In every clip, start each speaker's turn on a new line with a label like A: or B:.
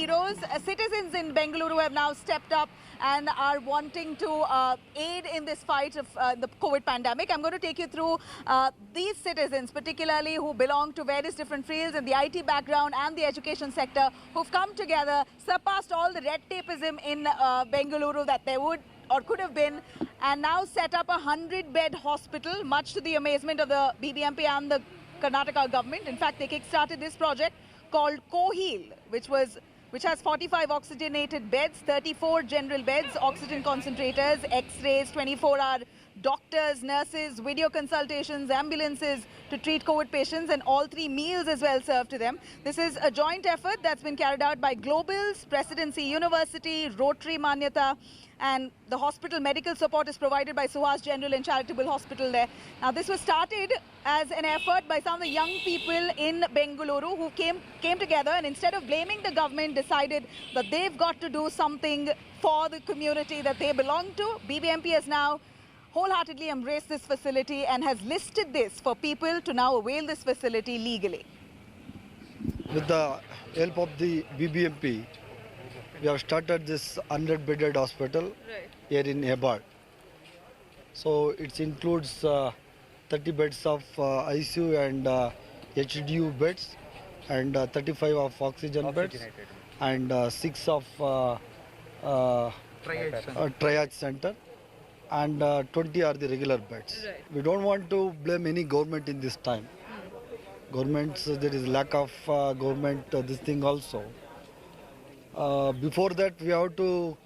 A: heroes. Citizens in Bengaluru have now stepped up and are wanting to aid in this fight of the COVID pandemic. I'm going to take you through these citizens, particularly who belong to various different fields in the IT background and the education sector, who've come together, surpassed all the red tapeism in Bengaluru that there would or could have been, and now set up a 100-bed hospital, much to the amazement of the BBMP and the Karnataka government. In fact, they kick-started this project called COHEAL, which has 45 oxygenated beds, 34 general beds, oxygen concentrators, X-rays, 24-hour doctors, nurses, video consultations, ambulances to treat COVID patients, and all 3 meals as well served to them. This is a joint effort that's been carried out by Globals, Presidency University, Rotary Manyata, and the hospital medical support is provided by Suhas General and Charitable Hospital there. Now, this was started as an effort by some of the young people in Bengaluru who came together, and instead of blaming the government, decided that they've got to do something for the community that they belong to. BBMP has now wholeheartedly embraced this facility and has listed this for people to now avail this facility legally.
B: With the help of the BBMP, we have started this 100-bedded hospital here in Hebbal. So it includes 30 beds of ICU and HDU beds, and 35 of oxygen beds, and 6 of triage center, and 20 are the regular beds. We don't want to blame any government in this time. Governments, there is lack of government this thing also. Before that, we have to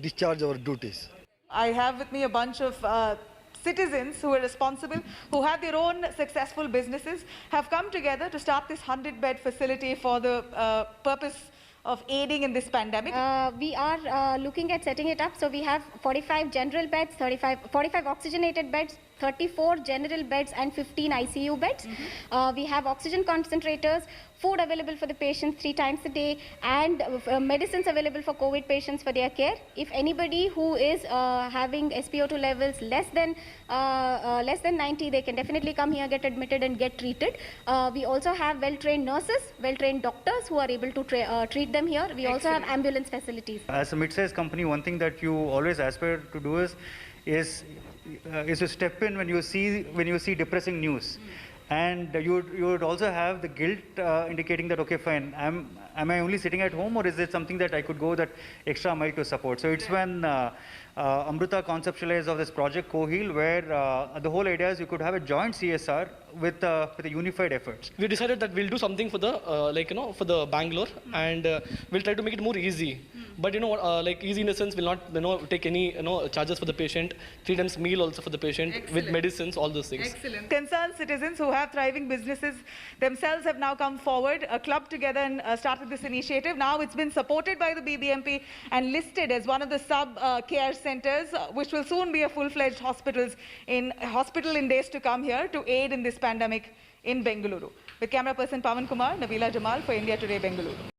B: discharge our duties.
A: I have with me a bunch of citizens who are responsible, who have their own successful businesses, have come together to start this 100-bed facility for the purpose of aiding in this pandemic.
C: We are looking at setting it up. So we have 45 general beds, 45 oxygenated beds, 34 general beds and 15 ICU beds. We have oxygen concentrators, food available for the patients 3 times a day, and medicines available for COVID patients for their care. If anybody who is having SpO2 levels less than 90, they can definitely come here, get admitted and get treated. We also have well-trained nurses, well-trained doctors who are able to treat them here. We also have ambulance facilities.
D: As a mid-sized company, one thing that you always aspire to do is to step in when you see depressing news, and you would also have the guilt indicating that, okay, fine, am I only sitting at home, or is it something that I could go that extra mile to support? So it's when Amruta conceptualized of this project COHEAL, where the whole idea is you could have a joint CSR with a unified efforts.
E: We decided that we'll do something for the for the Bangalore, and we'll try to make it more easy. But like easy in the sense, we'll not take any charges for the patient. 3 times meal also for the patient. With medicines, all those things.
A: Excellent. Concerned citizens who have thriving businesses themselves have now come forward, clubbed together and started this initiative. Now it's been supported by the BBMP and listed as one of the sub-care centers, which will soon be a full-fledged hospital in days to come here to aid in this pandemic in Bengaluru. With camera person Pawan Kumar, Nabila Jamal for India Today, Bengaluru.